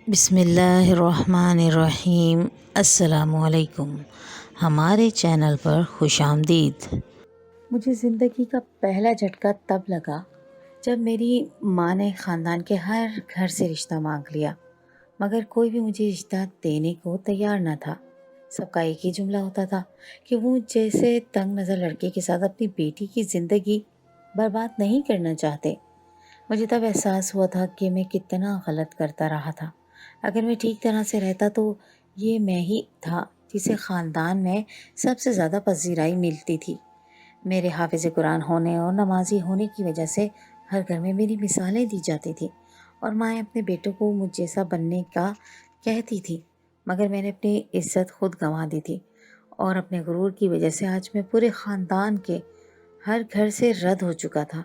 بسم اللہ الرحمن الرحیم۔ السلام علیکم، ہمارے چینل پر خوش آمدید۔ مجھے زندگی کا پہلا جھٹکا تب لگا جب میری ماں نے خاندان کے ہر گھر سے رشتہ مانگ لیا، مگر کوئی بھی مجھے رشتہ دینے کو تیار نہ تھا۔ سب کا ایک ہی جملہ ہوتا تھا کہ وہ جیسے تنگ نظر لڑکے کے ساتھ اپنی بیٹی کی زندگی برباد نہیں کرنا چاہتے۔ مجھے تب احساس ہوا تھا کہ میں کتنا غلط کرتا رہا تھا۔ اگر میں ٹھیک طرح سے رہتا تو یہ میں ہی تھا جسے خاندان میں سب سے زیادہ پذیرائی ملتی تھی۔ میرے حافظ قرآن ہونے اور نمازی ہونے کی وجہ سے ہر گھر میں میری مثالیں دی جاتی تھی اور مائیں اپنے بیٹوں کو مجھ جیسا بننے کا کہتی تھی، مگر میں نے اپنی عزت خود گنوا دی تھی اور اپنے غرور کی وجہ سے آج میں پورے خاندان کے ہر گھر سے رد ہو چکا تھا۔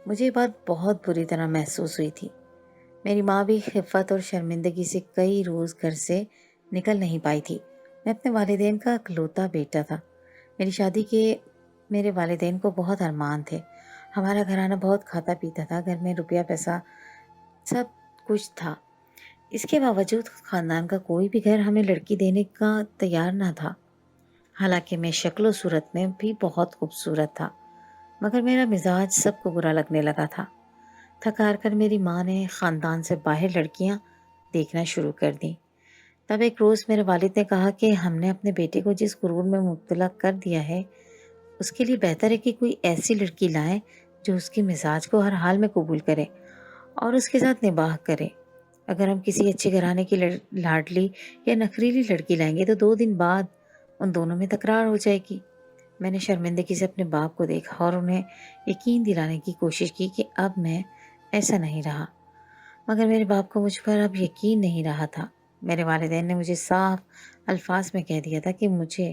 مجھے یہ بات بہت بری طرح محسوس ہوئی تھی۔ میری ماں بھی خفت اور شرمندگی سے کئی روز گھر سے نکل نہیں پائی تھی۔ میں اپنے والدین کا اکلوتا بیٹا تھا۔ میری شادی کے میرے والدین کو بہت ارمان تھے۔ ہمارا گھرانہ بہت کھاتا پیتا تھا، گھر میں روپیہ پیسہ سب کچھ تھا۔ اس کے باوجود خاندان کا کوئی بھی گھر ہمیں لڑکی دینے کا تیار نہ تھا، حالانکہ میں شکل و صورت میں بھی بہت خوبصورت تھا، مگر میرا مزاج سب کو برا لگنے لگا تھا۔ تھک ہار کر میری ماں نے خاندان سے باہر لڑکیاں دیکھنا شروع کر دیں۔ تب ایک روز میرے والد نے کہا کہ ہم نے اپنے بیٹے کو جس غرور میں مبتلا کر دیا ہے، اس کے لیے بہتر ہے کہ کوئی ایسی لڑکی لائیں جو اس کے مزاج کو ہر حال میں قبول کرے اور اس کے ساتھ نباہ کرے۔ اگر ہم کسی اچھے گھرانے کی لاڈلی یا نخریلی لڑکی لائیں گے تو 2 دن بعد ان دونوں میں تکرار ہو جائے گی۔ میں نے شرمندگی سے اپنے باپ کو دیکھا اور انہیں یقین دلانے کی کوشش کی کہ اب میں ایسا نہیں رہا، مگر میرے باپ کو مجھ پر اب یقین نہیں رہا تھا۔ میرے والدین نے مجھے صاف الفاظ میں کہہ دیا تھا کہ مجھے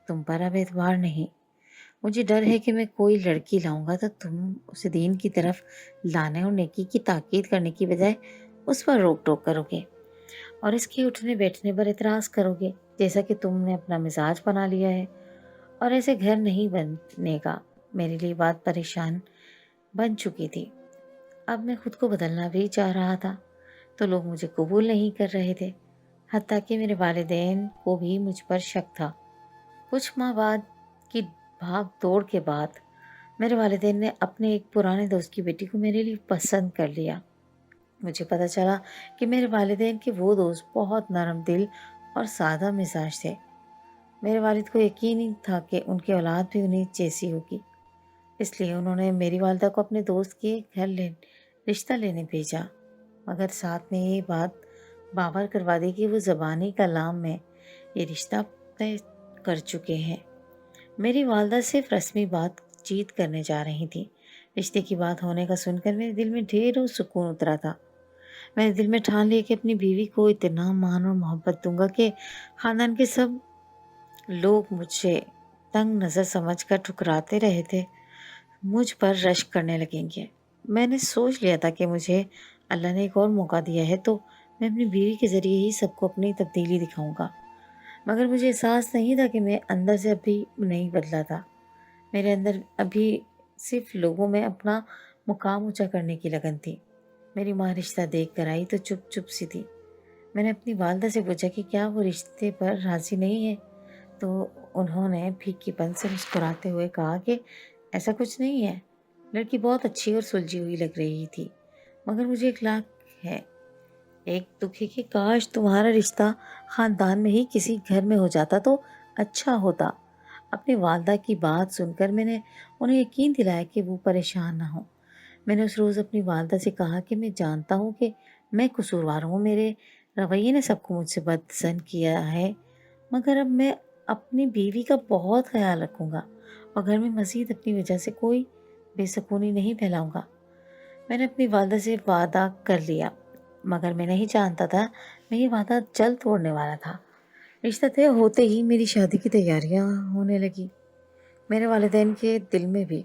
تم پر اب اعتبار نہیں۔ مجھے ڈر ہے کہ میں کوئی لڑکی لاؤں گا تو تم اسے دین کی طرف لانے اور نیکی کی تاکید کرنے کی بجائے اس پر روک ٹوک کرو گے اور اس کے اٹھنے بیٹھنے پر اعتراض کرو گے، جیسا کہ تم نے اپنا مزاج بنا لیا ہے اور ایسے گھر نہیں بننے گا۔ میرے لیے بات پریشان بن چکی تھی۔ اب میں خود کو بدلنا بھی چاہ رہا تھا تو لوگ مجھے قبول نہیں کر رہے تھے، حتیٰ کہ میرے والدین کو بھی مجھ پر شک تھا۔ کچھ ماہ بعد کی بھاگ دوڑ کے بعد میرے والدین نے اپنے ایک پرانے دوست کی بیٹی کو میرے لیے پسند کر لیا۔ مجھے پتہ چلا کہ میرے والدین کے وہ دوست بہت نرم دل اور سادہ مزاج تھے۔ میرے والد کو یقین ہی تھا کہ ان کی اولاد بھی انہیں جیسی ہوگی، اس لیے انہوں نے میری والدہ کو اپنے دوست کے گھر رشتہ لینے بھیجا، مگر ساتھ میں یہ بات باور کروا دی کہ وہ زبانی کلام میں یہ رشتہ طے کر چکے ہیں۔ میری والدہ صرف رسمی بات چیت کرنے جا رہی تھی۔ رشتے کی بات ہونے کا سن کر میرے دل میں ڈھیروں سکون اترا تھا۔ میں نے دل میں ٹھان لیا کہ اپنی بیوی کو اتنا مان اور محبت دوں گا کہ خاندان کے سب لوگ مجھے تنگ نظر سمجھ کر ٹھکراتے رہے تھے، مجھ پر رشک کرنے لگیں گے۔ میں نے سوچ لیا تھا کہ مجھے اللہ نے ایک اور موقع دیا ہے تو میں اپنی بیوی کے ذریعے ہی سب کو اپنی تبدیلی دکھاؤں گا، مگر مجھے احساس نہیں تھا کہ میں اندر سے ابھی نہیں بدلا تھا۔ میرے اندر ابھی صرف لوگوں میں اپنا مقام اونچا کرنے کی لگن تھی۔ میری ماں رشتہ دیکھ کر آئی تو چپ چپ سی تھی۔ میں نے اپنی والدہ سے پوچھا کہ کیا وہ رشتے پر راضی نہیں ہے، تو انہوں نے پھیکی پن سے مسکراتے ہوئے کہا کہ ایسا کچھ نہیں ہے، لڑکی بہت اچھی اور سلجھی ہوئی لگ رہی تھی، مگر مجھے ایک لاکھ ہے، ایک دکھ ہے کہ کاش تمہارا رشتہ خاندان میں ہی کسی گھر میں ہو جاتا تو اچھا ہوتا۔ اپنی والدہ کی بات سن کر میں نے انہیں یقین دلایا کہ وہ پریشان نہ ہوں۔ میں نے اس روز اپنی والدہ سے کہا کہ میں جانتا ہوں کہ میں قصوروار ہوں، میرے رویے نے سب کو مجھ سے بدظن کیا ہے، مگر اب میں اپنی بیوی کا بہت خیال رکھوں گا اور گھر میں مزید اپنی وجہ سے کوئی بے سکونی نہیں پھیلاؤں گا۔ میں نے اپنی والدہ سے وعدہ کر لیا، مگر میں نہیں جانتا تھا میں یہ وعدہ جلد توڑنے والا تھا۔ رشتہ طے ہوتے ہی میری شادی کی تیاریاں ہونے لگی۔ میرے والدین کے دل میں بھی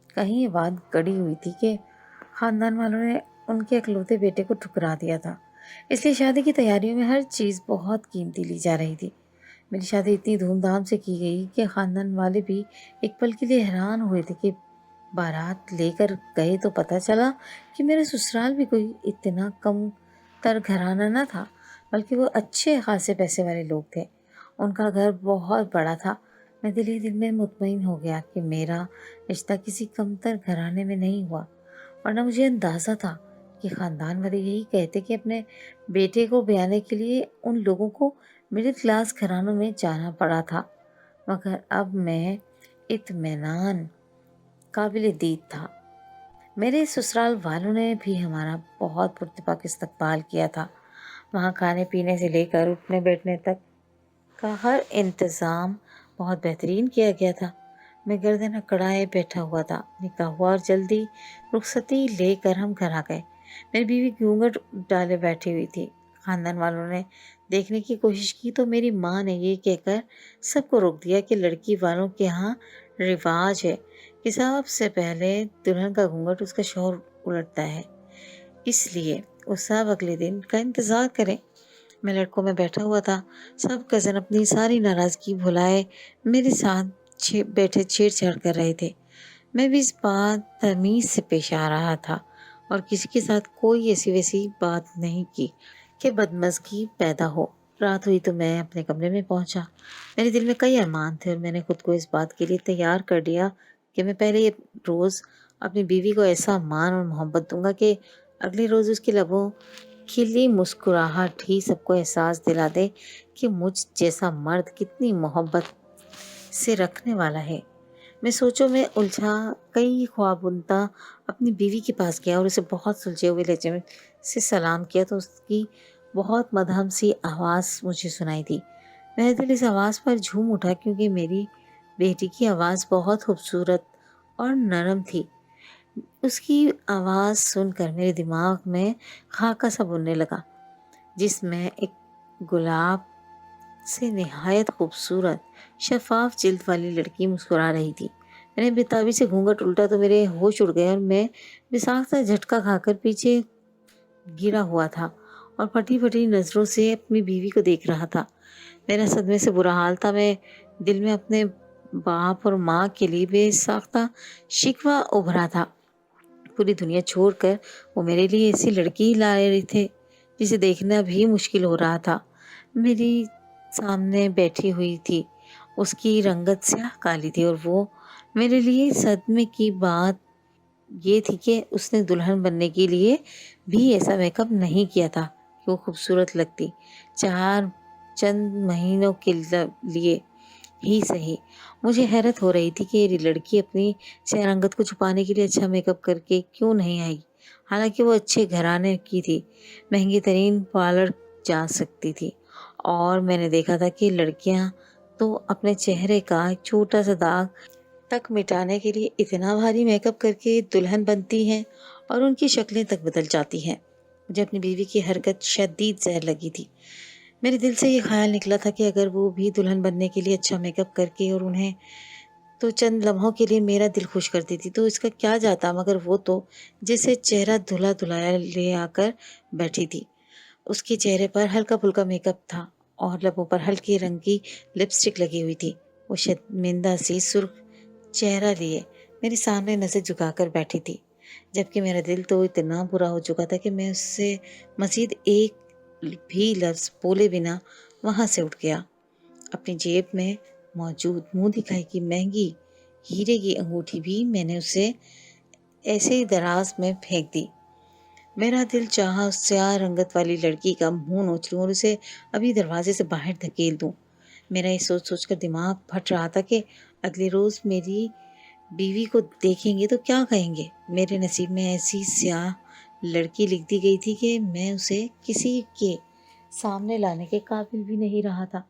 کہیں یہ بات گڑی ہوئی تھی کہ خاندان والوں نے ان کے اکلوتے بیٹے کو ٹھکرا دیا تھا، اس لیے شادی کی تیاریوں میں ہر چیز بہت قیمتی لی جا رہی تھی۔ میری شادی اتنی دھوم دھام سے کی گئی کہ خاندان والے بھی ایک پل کے لیے حیران ہوئے تھے کہ بارات لے کر گئے تو پتہ چلا کہ میرا سسرال بھی کوئی اتنا کم تر گھرانہ نہ تھا، بلکہ وہ اچھے خاصے پیسے والے لوگ تھے۔ ان کا گھر بہت بڑا تھا۔ میں دل ہی دل میں مطمئن ہو گیا کہ میرا رشتہ کسی کمتر گھرانے میں نہیں ہوا، ورنہ مجھے اندازہ تھا کہ خاندان والے یہی کہتے کہ اپنے بیٹے کو بیانے کے لیے ان لوگوں کو مڈل کلاس گھرانوں میں جانا پڑا تھا۔ مگر اب میں اطمینان قابل دید تھا۔ میرے سسرال والوں نے بھی ہمارا بہت پرتپاک استقبال کیا تھا۔ وہاں کھانے پینے سے لے کر اٹھنے بیٹھنے تک کا ہر انتظام بہت بہترین کیا گیا تھا۔ میں گردن اکڑائے بیٹھا ہوا تھا۔ نکاح ہوا اور جلدی رخصتی لے کر ہم گھر آ گئے۔ میری بیوی گھونگھٹ ڈالے بیٹھی ہوئی تھی۔ خاندان والوں نے دیکھنے کی کوشش کی تو میری ماں نے یہ کہہ کر سب کو روک دیا کہ لڑکی والوں کے ہاں رواج ہے کہ سب سے پہلے دلہن کا گھونگھٹ اس کا شوہر الٹتا ہے، اس لیے وہ سب اگلے دن کا انتظار کریں۔ میں لڑکوں میں بیٹھا ہوا تھا۔ سب کزن اپنی ساری ناراضگی بھلائے میرے ساتھ بیٹھے چھیڑ چھاڑ کر رہے تھے۔ میں بھی اس بات تمیز سے پیش آ رہا تھا اور کسی کے ساتھ کوئی ایسی ویسی بات نہیں کی کہ بدمزگی پیدا ہو۔ رات ہوئی تو میں اپنے کمرے میں پہنچا۔ میرے دل میں کئی ارمان تھے اور میں نے خود کو اس بات کے لیے تیار کر لیا کہ میں پہلے روز اپنی بیوی کو ایسا مان اور محبت دوں گا کہ اگلے روز اس کے لبوں کھلی مسکراہٹ ہی سب کو احساس دلا دے کہ مجھ جیسا مرد کتنی محبت سے رکھنے والا ہے۔ میں سوچوں میں الجھا کئی خواب بنتا اپنی بیوی کے پاس گیا اور اسے بہت سلجھے ہوئے لہجے سے سلام کیا تو اس کی بہت مدھم سی آواز مجھے سنائی دی۔ میرا دل اس آواز پر جھوم اٹھا کیونکہ میری بیٹی کی آواز بہت خوبصورت اور نرم تھی۔ اس کی آواز سن کر میرے دماغ میں خاکہ سا بننے لگا جس میں ایک گلاب سے نہایت خوبصورت شفاف جلد والی لڑکی مسکرا رہی تھی۔ میں نے بےتابی سے گھونگھٹ الٹا تو میرے ہوش اڑ گئے اور میں بساختہ جھٹکا کھا کر پیچھے گرا ہوا تھا اور پھٹی پھٹی نظروں سے اپنی بیوی کو دیکھ رہا تھا۔ میرا صدمے سے برا حال تھا۔ میں دل میں اپنے باپ اور ماں کے لیے بے ساختہ شکوہ ابھرا تھا۔ پوری دنیا چھوڑ کر وہ میرے لیے ایسی لڑکی لا رہے تھے جسے دیکھنا بھی مشکل ہو رہا تھا۔ میری سامنے بیٹھی ہوئی تھی، اس کی رنگت سیاہ کالی تھی اور وہ میرے لیے صدمے کی بات یہ تھی کہ اس نے دلہن بننے کے لیے بھی ایسا میک اپ نہیں کیا تھا کہ وہ خوبصورت لگتی، چند مہینوں کے لیے ہی صحیح۔ مجھے حیرت ہو رہی تھی کہ یہ لڑکی اپنی سیاہ رنگت کو چھپانے کے لیے اچھا میک اپ کر کے کیوں نہیں آئی، حالانکہ وہ اچھے گھرانے کی تھی، مہنگی ترین پارلر جا سکتی تھی۔ اور میں نے دیکھا تھا کہ لڑکیاں تو اپنے چہرے کا ایک چھوٹا سا داغ تک مٹانے کے لیے اتنا بھاری میک اپ کر کے دلہن بنتی ہیں اور ان کی شکلیں تک بدل جاتی ہیں۔ مجھے اپنی بیوی کی حرکت شدید زہر لگی تھی۔ میرے دل سے یہ خیال نکلا تھا کہ اگر وہ بھی دلہن بننے کے لیے اچھا میک اپ کر کے اور انہیں تو چند لمحوں کے لیے میرا دل خوش کر دیتی تو اس کا کیا جاتا، مگر وہ تو جیسے چہرہ دھلا دھلایا لے آ کر بیٹھی تھی۔ اس کے چہرے پر ہلکا پھلکا میک اپ تھا اور لبوں پر ہلکے رنگ کی لپسٹک لگی ہوئی تھی۔ وہ شرمندہ سی سرخ چہرہ لیے میرے سامنے نظر جھکا کر بیٹھی تھی، جبکہ میرا دل تو اتنا برا ہو چکا تھا کہ میں اس سے مزید ایک بھی لفظ بولے بنا وہاں سے اٹھ گیا۔ اپنی جیب میں موجود منہ دکھائی کی مہنگی ہیرے کی انگوٹھی بھی میں نے اسے ایسے ہی دراز میں پھینک دی۔ میرا دل چاہا اس سیاہ رنگت والی لڑکی کا منہ نوچ لوں اور اسے ابھی دروازے سے باہر دھکیل دوں۔ میرا یہ سوچ سوچ کر دماغ پھٹ رہا تھا کہ اگلے روز میری بیوی کو دیکھیں گے تو کیا کہیں گے۔ میرے نصیب میں ایسی سیاہ لڑکی لکھ دی گئی تھی کہ میں اسے کسی کے سامنے لانے کے قابل بھی نہیں رہا تھا۔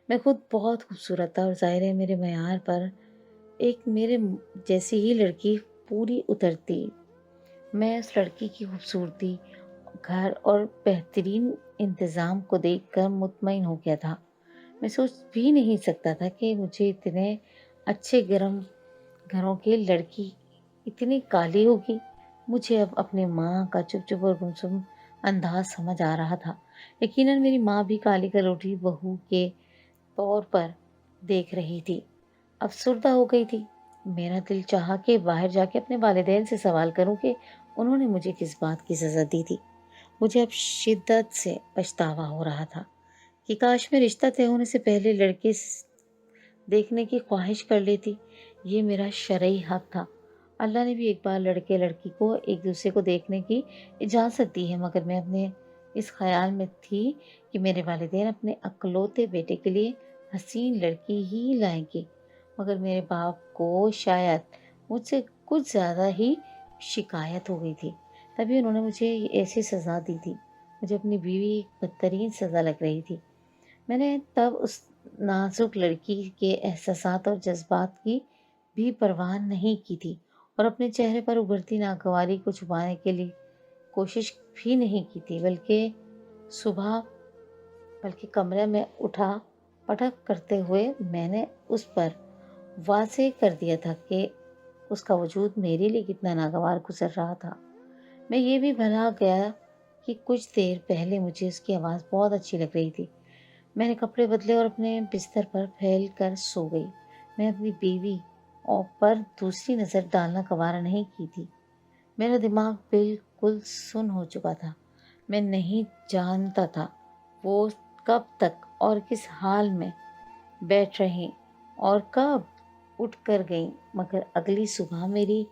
میں خود بہت خوبصورت تھا اور ظاہر ہے میرے معیار پر ایک میرے جیسی ہی لڑکی پوری اترتی۔ میں اس لڑکی کی خوبصورتی، گھر اور بہترین انتظام کو دیکھ کر مطمئن ہو گیا تھا۔ میں سوچ بھی نہیں سکتا تھا کہ مجھے اتنے اچھے گرم گھروں کی لڑکی اتنی کالی ہوگی۔ مجھے اب اپنی ماں کا چپ چپ اور گمسم انداز سمجھ آ رہا تھا۔ یقیناً میری ماں بھی کالی کلوٹی بہو کے طور پر دیکھ رہی تھی، افسردہ ہو گئی تھی۔ میرا دل چاہا کہ باہر جا کے اپنے والدین سے سوال کروں کہ انہوں نے مجھے کس بات کی سزا دی تھی مجھے اب شدت سے پچھتاوا ہو رہا تھا کہ کاش میں رشتہ طے ہونے سے پہلے لڑکے دیکھنے کی خواہش کر لیتی۔ یہ میرا شرعی حق تھا۔ اللہ نے بھی ایک بار لڑکے لڑکی کو ایک دوسرے کو دیکھنے کی اجازت دی ہے، مگر میں اپنے اس خیال میں تھی کہ میرے والدین اپنے اکلوتے بیٹے کے لیے حسین لڑکی ہی لائیں گے، مگر میرے باپ کو شاید مجھ سے کچھ زیادہ ہی شکایت ہو گئی تھی، تبھی انہوں نے مجھے ایسی سزا دی تھی۔ مجھے اپنی بیوی ایک بدترین سزا لگ رہی تھی۔ میں نے تب اس نازک لڑکی کے احساسات اور جذبات کی بھی پرواہ نہیں کی تھی اور اپنے چہرے پر ابھرتی ناگواری کو چھپانے کے لیے کوشش بھی نہیں کی تھی، بلکہ کمرے میں اٹھا پٹک کرتے ہوئے میں نے اس پر واضح کر دیا تھا کہ اس کا وجود میرے لیے کتنا ناگوار گزر رہا تھا۔ میں یہ بھی بھلا گیا کہ کچھ دیر پہلے مجھے اس کی آواز بہت اچھی لگ رہی تھی۔ میں نے کپڑے بدلے اور اپنے بستر پر پھیل کر سو گئی۔ میں اپنی بیوی پر دوسری نظر ڈالنا گوارا نہیں کی تھی۔ میرا دماغ بالکل سن ہو چکا تھا۔ میں نہیں جانتا تھا وہ کب تک اور کس حال میں بیٹھ رہی اور کب اٹھ کر گئیں، مگر اگلی صبح میری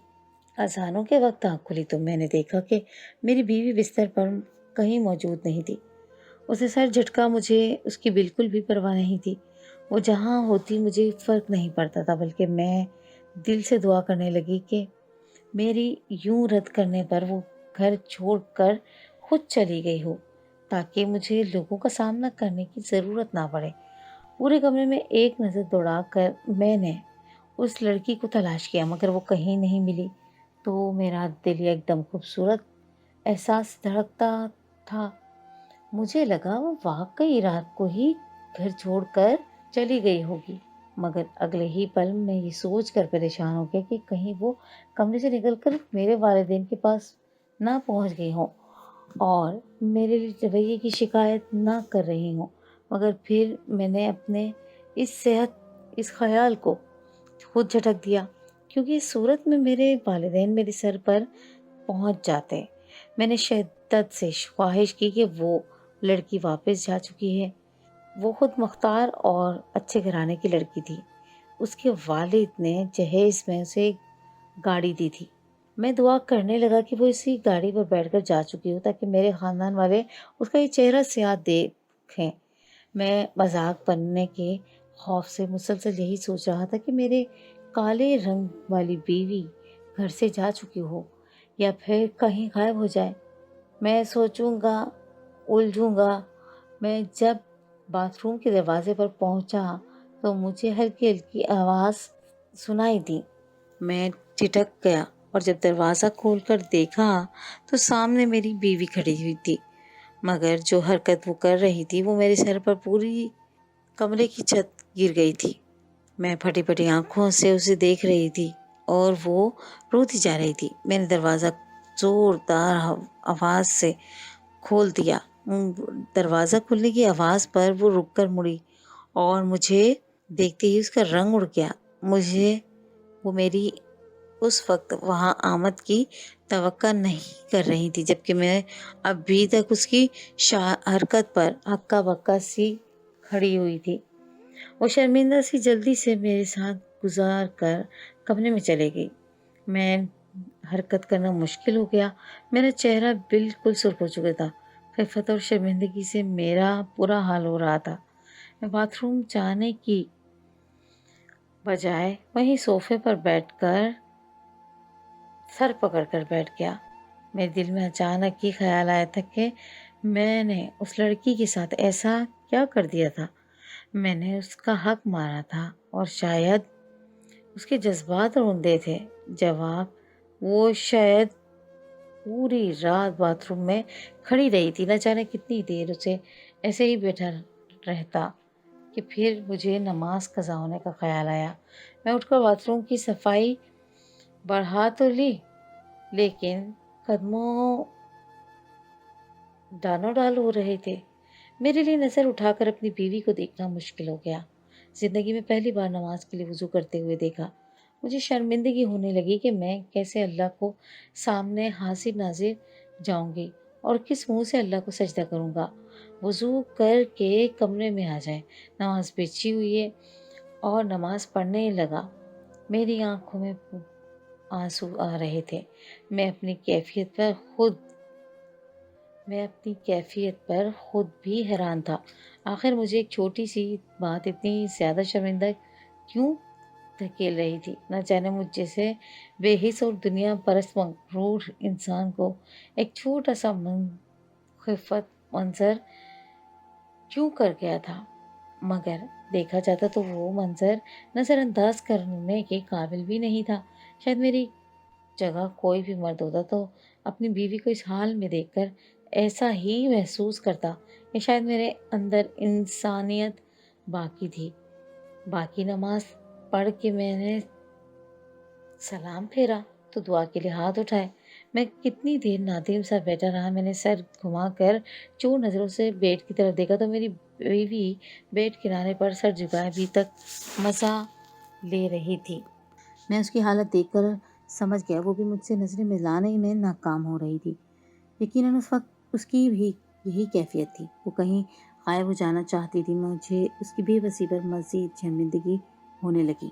اذانوں کے وقت آنکھ کھلی تو میں نے دیکھا کہ میری بیوی بستر پر کہیں موجود نہیں تھی۔ اسے سر جھٹکا، مجھے اس کی بالکل بھی پرواہ نہیں تھی۔ وہ جہاں ہوتی مجھے فرق نہیں پڑتا تھا، بلکہ میں دل سے دعا کرنے لگی کہ میری یوں رد کرنے پر وہ گھر چھوڑ کر خود چلی گئی ہو، تاکہ مجھے لوگوں کا سامنا کرنے کی ضرورت نہ پڑے۔ پورے کمرے میں ایک نظر دوڑا کر میں نے اس لڑکی کو تلاش کیا، مگر وہ کہیں نہیں ملی تو میرا دل ایک دم خوبصورت احساس دھڑکتا تھا۔ مجھے لگا وہ واقعی رات کو ہی گھر چھوڑ کر چلی گئی ہوگی، مگر اگلے ہی پل میں یہ سوچ کر پریشان ہو گیا کہ کہیں وہ کمرے سے نکل کر میرے والدین کے پاس نہ پہنچ گئی ہوں اور میرے رویے کی شکایت نہ کر رہی ہوں۔ مگر پھر میں نے اپنے اس خیال کو خود جھٹک دیا، کیونکہ اس صورت میں میرے والدین میرے سر پر پہنچ جاتے۔ میں نے شدت سے خواہش کی کہ وہ لڑکی واپس جا چکی ہے۔ وہ خود مختار اور اچھے گھرانے کی لڑکی تھی۔ اس کے والد نے جہیز میں اسے گاڑی دی تھی۔ میں دعا کرنے لگا کہ وہ اسی گاڑی پر بیٹھ کر جا چکی ہو تاکہ میرے خاندان والے اس کا یہ چہرہ سیاہ دیکھیں۔ میں مذاق بننے کے خوف سے مسلسل یہی سوچ رہا تھا کہ میرے کالے رنگ والی بیوی گھر سے جا چکی ہو یا پھر کہیں غائب ہو جائے۔ میں سوچوں گا، الجھوں گا۔ میں جب باتھ روم کے دروازے پر پہنچا تو مجھے ہلکی ہلکی آواز سنائی دی۔ میں ٹھٹک گیا اور جب دروازہ کھول کر دیکھا تو سامنے میری بیوی کھڑی ہوئی تھی، مگر جو حرکت وہ کر رہی تھی وہ میرے سر پر پوری کمرے کی چھت گر گئی تھی۔ میں پھٹی پھٹی آنکھوں سے اسے دیکھ رہی تھی اور وہ روتی جا رہی تھی۔ میں نے دروازہ زوردار آواز سے کھول دیا۔ دروازہ کھلنے کی آواز پر وہ رک کر مڑی اور مجھے دیکھتے ہی اس کا رنگ اڑ گیا۔ وہ میری اس وقت وہاں آمد کی توقع نہیں کر رہی تھی، جبکہ میں ابھی تک اس کی حرکت پر ہکا بکا سی کھڑی ہوئی تھی۔ وہ شرمندہ سی جلدی سے میرے ساتھ گزار کر کمرے میں چلے گئی۔ میں حرکت کرنا مشکل ہو گیا۔ میرا چہرہ بالکل سرخ ہو چکا تھا۔ خفت اور شرمندگی سے میرا برا حال ہو رہا تھا۔ میں باتھ روم جانے کی بجائے وہیں صوفے پر بیٹھ کر سر پکڑ کر بیٹھ گیا۔ میرے دل میں اچانک یہ خیال آیا تھا کہ میں نے اس لڑکی کے ساتھ ایسا کیا کر دیا تھا۔ میں نے اس کا حق مارا تھا اور شاید اس کے جذبات روندے تھے۔ جواب، وہ شاید پوری رات باتھ روم میں کھڑی رہی تھی۔ نہ جانے کتنی دیر اسے ایسے ہی بیٹھا رہتا کہ پھر مجھے نماز قضا ہونے کا خیال آیا۔ میں اٹھ کر باتھ روم کی صفائی بڑھا تو لی، لیکن قدموں ڈانو ڈال ہو رہے تھے۔ میرے لیے نظر اٹھا کر اپنی بیوی کو دیکھنا مشکل ہو گیا۔ زندگی میں پہلی بار نماز کے لیے وضو کرتے ہوئے دیکھا۔ مجھے شرمندگی ہونے لگی کہ میں کیسے اللہ کو سامنے حاضر ناظر جاؤں گی اور کس منہ سے اللہ کو سجدہ کروں گا؟ وضو کر کے کمرے میں آ جائے، نماز بچھی ہوئی ہے اور نماز پڑھنے لگا۔ میری آنکھوں میں آنسو آ رہے تھے۔ میں اپنی کیفیت پر خود بھی حیران تھا۔ آخر مجھے ایک چھوٹی سی بات اتنی زیادہ شرمندہ کیوں دھکیل رہی تھی؟ نہ جانے مجھ جیسے بے حس اور دنیا پرست مغرور انسان کو ایک چھوٹا سا خفت منظر کیوں کر گیا تھا، مگر دیکھا جاتا تو وہ منظر نظر انداز کرنے کے قابل بھی نہیں تھا۔ شاید میری جگہ کوئی بھی مرد ہوتا تو اپنی بیوی کو اس حال میں دیکھ کر ایسا ہی محسوس کرتا، یا شاید میرے اندر انسانیت باقی تھی۔ باقی نماز پڑھ کے میں نے سلام پھیرا تو دعا کے لیے ہاتھ اٹھائے۔ میں کتنی دیر نادم سا بیٹھا رہا۔ میں نے سر گھما کر چور نظروں سے بیڈ کی طرف دیکھا تو میری بیوی بیڈ کنارے پر سر جھکائے ابھی تک مزہ لے رہی تھی۔ میں اس کی حالت دیکھ کر سمجھ گیا وہ بھی مجھ سے نظریں ملانے میں ناکام ہو رہی تھی۔ یقیناً اس وقت اس کی بھی یہی کیفیت تھی۔ وہ کہیں غائب ہو جانا چاہتی تھی۔ مجھے اس کی بے بسی پر مزید شرمندگی ہونے لگی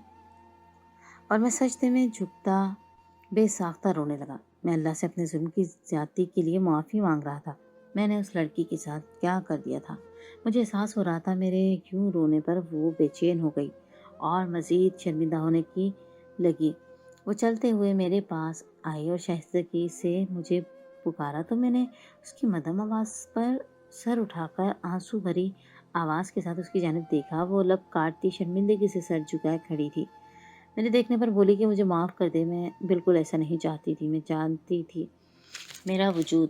اور میں سجدے میں جھکتا بے ساختہ رونے لگا۔ میں اللہ سے اپنے ظلم کی زیادتی کے لیے معافی مانگ رہا تھا۔ میں نے اس لڑکی کے ساتھ کیا کر دیا تھا؟ مجھے احساس ہو رہا تھا میرے یوں رونے پر وہ بے چین ہو گئی اور مزید شرمندہ ہونے کی لگی۔ وہ چلتے ہوئے میرے پاس آئی اور شائستگی سے مجھے پکارا تو میں نے اس کی مدھم آواز پر سر اٹھا کر آنسو بھری آواز کے ساتھ اس کی جانب دیکھا۔ وہ لب کاٹتی شرمندگی سے سر جھکائے کھڑی تھی۔ میرے دیکھنے پر بولی کہ مجھے معاف کر دے، میں بالکل ایسا نہیں چاہتی تھی۔ میں جانتی تھی میرا وجود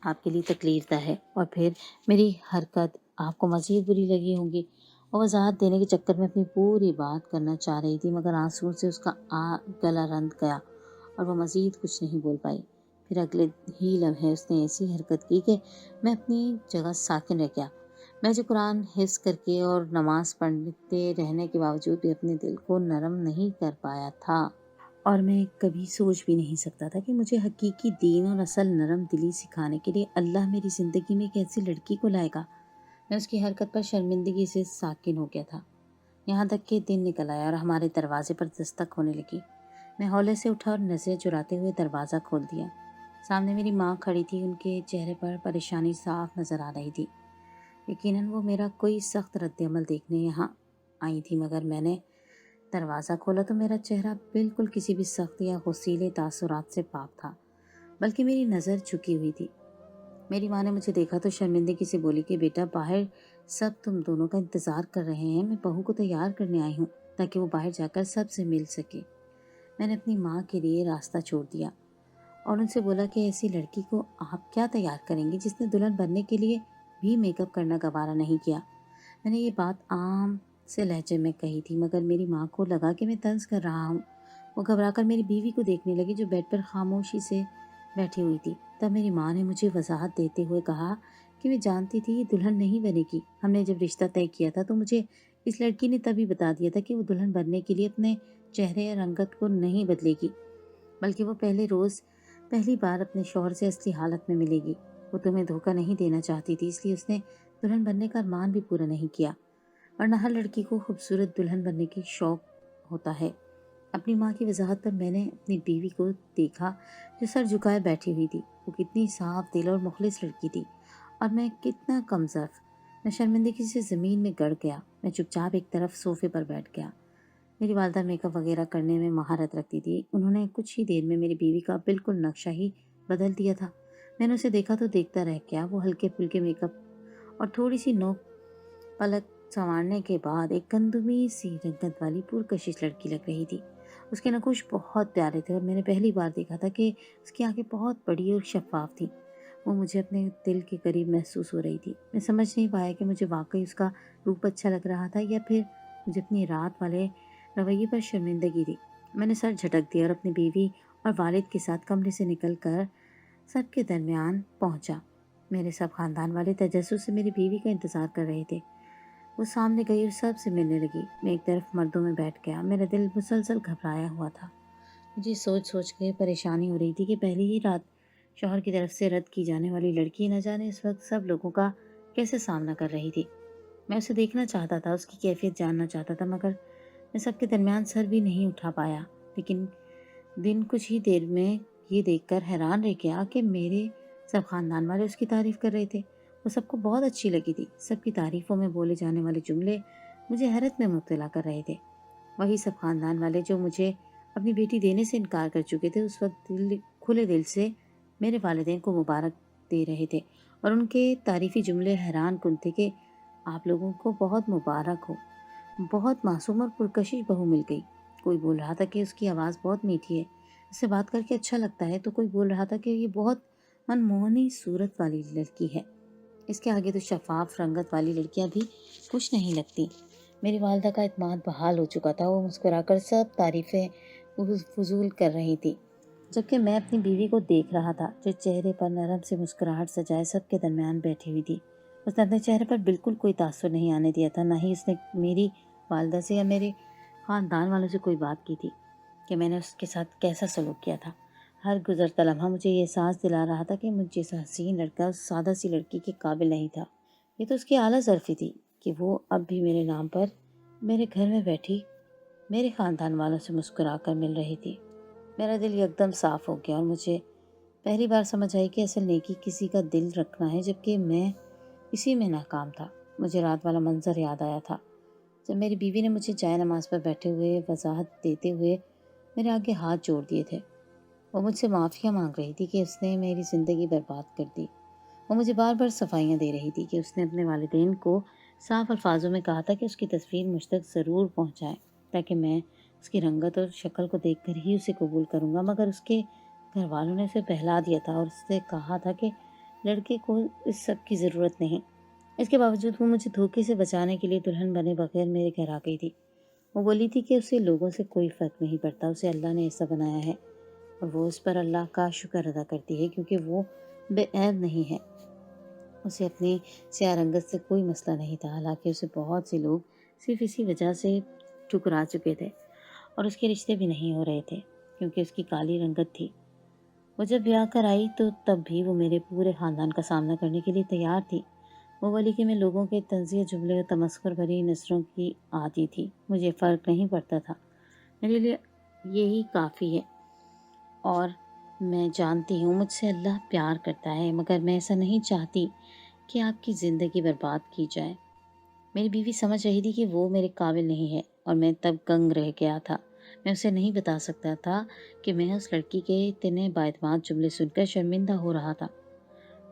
آپ کے لیے تکلیف دہ ہے اور پھر میری حرکت آپ کو مزید بری لگی ہوگی۔ اور وضاحت دینے کے چکر میں اپنی پوری بات کرنا چاہ رہی تھی، مگر آنسوؤں سے اس کا گلا رند گیا اور وہ مزید کچھ نہیں بول پائی۔ پھر اگلے ہی لمحے اس نے ایسی حرکت کی کہ میں اپنی جگہ ساکن رہ گیا۔ میں جو قرآن حفظ کر کے اور نماز پڑھتے رہنے کے باوجود بھی اپنے دل کو نرم نہیں کر پایا تھا، اور میں کبھی سوچ بھی نہیں سکتا تھا کہ مجھے حقیقی دین اور اصل نرم دلی سکھانے کے لیے اللہ میری زندگی میں ایک ایسی لڑکی کو لائے گا۔ میں اس کی حرکت پر شرمندگی سے ساکن ہو گیا تھا، یہاں تک کہ دن نکل آیا اور ہمارے دروازے پر دستک ہونے لگی۔ میں ہولے سے اٹھا اور نظریں چراتے ہوئے دروازہ کھول دیا۔ سامنے میری ماں کھڑی تھی، ان کے چہرے پر پریشانی صاف نظر آ رہی تھی۔ یقیناً وہ میرا کوئی سخت رد عمل دیکھنے یہاں آئی تھی، مگر میں نے دروازہ کھولا تو میرا چہرہ بالکل کسی بھی سخت یا غصیلے تاثرات سے پاک تھا، بلکہ میری نظر جھکی ہوئی تھی۔ میری ماں نے مجھے دیکھا تو شرمندگی سے بولی کہ بیٹا، باہر سب تم دونوں کا انتظار کر رہے ہیں، میں بہو کو تیار کرنے آئی ہوں تاکہ وہ باہر جا کر سب سے مل سکے۔ میں نے اپنی ماں کے لیے راستہ چھوڑ دیا اور ان سے بولا کہ ایسی لڑکی کو آپ کیا تیار کریں گے جس نے دلہن بننے کے لیے بھی میک اپ کرنا گوارا نہیں کیا۔ میں نے یہ بات عام سے لہجے میں کہی تھی، مگر میری ماں کو لگا کہ میں طنز کر رہا ہوں۔ وہ گھبرا کر میری بیوی کو دیکھنے لگی جو بیڈ پر خاموشی سے بیٹھی ہوئی تھی۔ تب میری ماں نے مجھے وضاحت دیتے ہوئے کہا کہ میں جانتی تھی یہ دلہن نہیں بنے گی۔ ہم نے جب رشتہ طے کیا تھا تو مجھے اس لڑکی نے تبھی بتا دیا تھا کہ وہ دلہن بننے کے لیے اپنے چہرے یا رنگت کو نہیں بدلے گی، بلکہ وہ پہلی بار اپنے شوہر سے اصلی حالت میں ملے گی۔ وہ تمہیں دھوکہ نہیں دینا چاہتی تھی، اس لیے اس نے دلہن بننے کا ارمان بھی پورا نہیں کیا، ورنہ ہر لڑکی کو خوبصورت دلہن بننے کی شوق ہوتا ہے۔ اپنی ماں کی وضاحت پر میں نے اپنی بیوی کو دیکھا جو سر جھکائے بیٹھی ہوئی تھی۔ وہ کتنی صاف دل اور مخلص لڑکی تھی اور میں کتنا کم ظرف۔ میں شرمندگی سے زمین میں گڑ گیا۔ میں چپ چاپ ایک طرف صوفے پر بیٹھ گیا۔ میری والدہ میک اپ وغیرہ کرنے میں مہارت رکھتی تھی۔ انہوں نے کچھ ہی دیر میں میری بیوی کا بالکل نقشہ ہی بدل دیا تھا۔ میں نے اسے دیکھا تو دیکھتا رہ گیا۔ وہ ہلکے پھلکے میک اپ اور تھوڑی سی نوک پلک سنوارنے کے بعد ایک گندمی سی رنگت والی پرکشش لڑکی لگ رہی تھی۔ اس کے نقوش بہت پیارے تھے اور میں نے پہلی بار دیکھا تھا کہ اس کی آنکھیں بہت بڑی اور شفاف تھیں۔ وہ مجھے اپنے دل کے قریب محسوس ہو رہی تھی۔ میں سمجھ نہیں پایا کہ مجھے واقعی اس کا روپ اچھا لگ رہا تھا یا پھر مجھے اپنی رات والے رویے پر شرمندگی تھی۔ میں نے سر جھٹک دیا اور اپنی بیوی اور والد کے ساتھ کمرے سے نکل کر سب کے درمیان پہنچا۔ میرے سب خاندان والے تجسس سے میری بیوی کا انتظار کر رہے تھے۔ وہ سامنے گئی اور سب سے ملنے لگی۔ میں ایک طرف مردوں میں بیٹھ گیا۔ میرا دل مسلسل گھبرایا ہوا تھا۔ مجھے سوچ کے پریشانی ہو رہی تھی کہ پہلی ہی رات شوہر کی طرف سے رد کی جانے والی لڑکی نہ جانے اس وقت سب لوگوں کا کیسے سامنا کر رہی تھی۔ میں اسے دیکھنا چاہتا تھا، اس کی کیفیت جاننا چاہتا تھا، مگر میں سب کے درمیان سر بھی نہیں اٹھا پایا۔ لیکن دن کچھ ہی دیر میں یہ دیکھ کر حیران رہ گیا کہ میرے سب خاندان والے اس کی تعریف کر رہے تھے۔ وہ سب کو بہت اچھی لگی تھی۔ سب کی تعریفوں میں بولے جانے والے جملے مجھے حیرت میں مبتلا کر رہے تھے۔ وہی سب خاندان والے جو مجھے اپنی بیٹی دینے سے انکار کر چکے تھے، اس وقت کھلے دل سے میرے والدین کو مبارک دے رہے تھے، اور ان کے تعریفی جملے حیران کن تھے کہ آپ لوگوں کو بہت مبارک ہو، بہت معصوم اور پرکشش بہو مل گئی۔ کوئی بول رہا تھا کہ اس کی آواز بہت میٹھی ہے، اس سے بات کر کے اچھا لگتا ہے، تو کوئی بول رہا تھا کہ یہ بہت منموہنی صورت والی لڑکی ہے، اس کے آگے تو شفاف رنگت والی لڑکیاں بھی کچھ نہیں لگتی۔ میری والدہ کا اعتماد بحال ہو چکا تھا، وہ مسکرا کر سب تعریفیں فضول کر رہی تھی، جبکہ میں اپنی بیوی کو دیکھ رہا تھا جو چہرے پر نرم سے مسکراہٹ سجائے سب کے درمیان بیٹھی ہوئی تھی۔ اس نے اپنے چہرے پر بالکل کوئی تاثر نہیں آنے دیا تھا، نہ ہی اس نے میری والدہ سے یا میرے خاندان والوں سے کوئی بات کی تھی کہ میں نے اس کے ساتھ کیسا سلوک کیا تھا۔ ہر گزرتا لمحہ مجھے یہ احساس دلا رہا تھا کہ مجھ جیسا حسین لڑکا اس سادہ سی لڑکی کے قابل نہیں تھا۔ یہ تو اس کی اعلیٰ ظرفی تھی کہ وہ اب بھی میرے نام پر میرے گھر میں بیٹھی میرے خاندان والوں سے مسکرا کر مل رہی تھی۔ میرا دل یکدم صاف ہو گیا اور مجھے پہلی بار سمجھ آئی کہ اصل نیکی کسی کا دل رکھنا ہے، جبکہ میں اسی میں ناکام تھا۔ مجھے رات والا منظر یاد آیا تھا جب میری بیوی نے مجھے جائے نماز پر بیٹھے ہوئے وضاحت دیتے ہوئے میرے آگے ہاتھ جوڑ دیے تھے۔ وہ مجھ سے معافیاں مانگ رہی تھی کہ اس نے میری زندگی برباد کر دی۔ وہ مجھے بار بار صفائیاں دے رہی تھی کہ اس نے اپنے والدین کو صاف الفاظوں میں کہا تھا کہ اس کی تصویر مجھ تک ضرور پہنچائے تاکہ میں اس کی رنگت اور شکل کو دیکھ کر ہی اسے قبول کروں گا، مگر اس کے گھر والوں نے اسے بہلا دیا تھا اور اس سے کہا تھا کہ لڑکے کو اس سب کی ضرورت نہیں۔ اس کے باوجود وہ مجھے دھوکے سے بچانے کے لیے دلہن بنے بغیر میرے گھر آ گئی تھی۔ وہ بولی تھی کہ اسے لوگوں سے کوئی فرق نہیں پڑتا، اسے اللہ نے ایسا بنایا ہے اور وہ اس پر اللہ کا شکر ادا کرتی ہے کیونکہ وہ بے عیب نہیں ہے۔ اسے اپنی سیاہ رنگت سے کوئی مسئلہ نہیں تھا، حالانکہ اسے بہت سے لوگ صرف اسی وجہ سے ٹھکرا چکے تھے اور اس کے رشتے بھی نہیں ہو رہے تھے کیونکہ اس کی کالی رنگت تھی۔ وہ جب بیاہ کر آئی تو تب بھی وہ میرے پورے خاندان کا سامنا کرنے کے لیے تیار تھی۔ وہ بولی کہ میں لوگوں کے طنزیہ جملے اور تمسخر بھری نثروں کی عادی تھی، مجھے فرق نہیں پڑتا تھا، میرے لیے یہی کافی ہے، اور میں جانتی ہوں مجھ سے اللہ پیار کرتا ہے، مگر میں ایسا نہیں چاہتی کہ آپ کی زندگی برباد کی جائے۔ میری بیوی سمجھ رہی تھی کہ وہ میرے قابل نہیں ہے اور میں تب گنگ رہ گیا تھا۔ میں اسے نہیں بتا سکتا تھا کہ میں اس لڑکی کے اتنے بااعتماد جملے سن کر شرمندہ ہو رہا تھا۔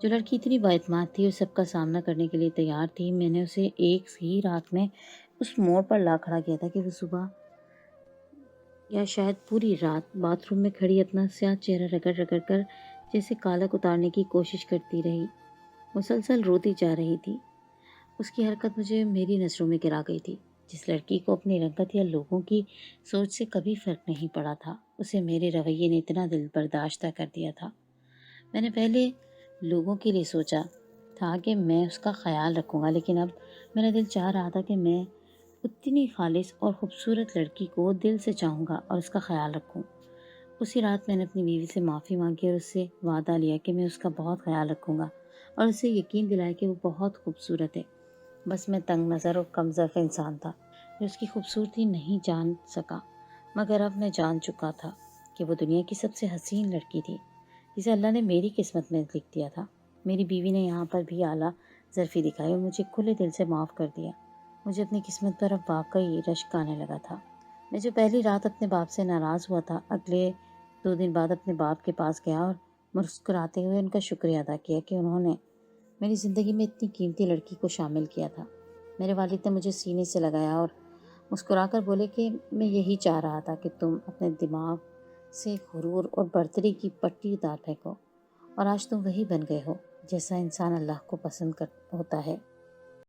جو لڑکی اتنی بااعتماد تھی اور سب کا سامنا کرنے کے لیے تیار تھی، میں نے اسے ایک ہی رات میں اس موڑ پر لا کھڑا کیا تھا کہ وہ صبح یا شاید پوری رات باتھ روم میں کھڑی اپنا سیاہ چہرہ رگڑ رگڑ کر جیسے کالک اتارنے کی کوشش کرتی رہی، مسلسل روتی جا رہی تھی۔ اس کی حرکت مجھے میری نظروں میں گرا گئی تھی۔ جس لڑکی کو اپنی رنگت یا لوگوں کی سوچ سے کبھی فرق نہیں پڑا تھا، اسے میرے رویے نے اتنا دل برداشتہ کر دیا تھا۔ میں نے پہلے لوگوں کے لیے سوچا تھا کہ میں اس کا خیال رکھوں گا، لیکن اب میرا دل چاہ رہا تھا کہ میں اتنی خالص اور خوبصورت لڑکی کو دل سے چاہوں گا اور اس کا خیال رکھوں۔ اسی رات میں نے اپنی بیوی سے معافی مانگی اور اس سے وعدہ لیا کہ میں اس کا بہت خیال رکھوں گا اور اسے یقین دلایا کہ وہ بہت خوبصورت ہے۔ بس میں تنگ نظر اور کم ظرف انسان تھا جو اس کی خوبصورتی نہیں جان سکا، مگر اب میں جان چکا تھا کہ وہ دنیا کی سب سے حسین لڑکی تھی جسے اللہ نے میری قسمت میں لکھ دیا تھا۔ میری بیوی نے یہاں پر بھی اعلیٰ ظرفی دکھائی اور مجھے کھلے دل سے معاف کر دیا۔ مجھے اپنی قسمت پر اب واقعی رشک آنے لگا تھا۔ میں جو پہلی رات اپنے باپ سے ناراض ہوا تھا، اگلے 2 دن بعد اپنے باپ کے پاس گیا اور مسکراتے ہوئے ان کا شکریہ ادا کیا کہ انہوں نے میری زندگی میں اتنی قیمتی لڑکی کو شامل کیا تھا۔ میرے والد نے مجھے سینے سے لگایا اور مسکرا کر بولے کہ میں یہی چاہ رہا تھا کہ تم اپنے دماغ سے غرور اور برتری کی پٹی اتار پھینکو، اور آج تم وہی بن گئے ہو جیسا انسان اللہ کو پسند ہوتا ہے۔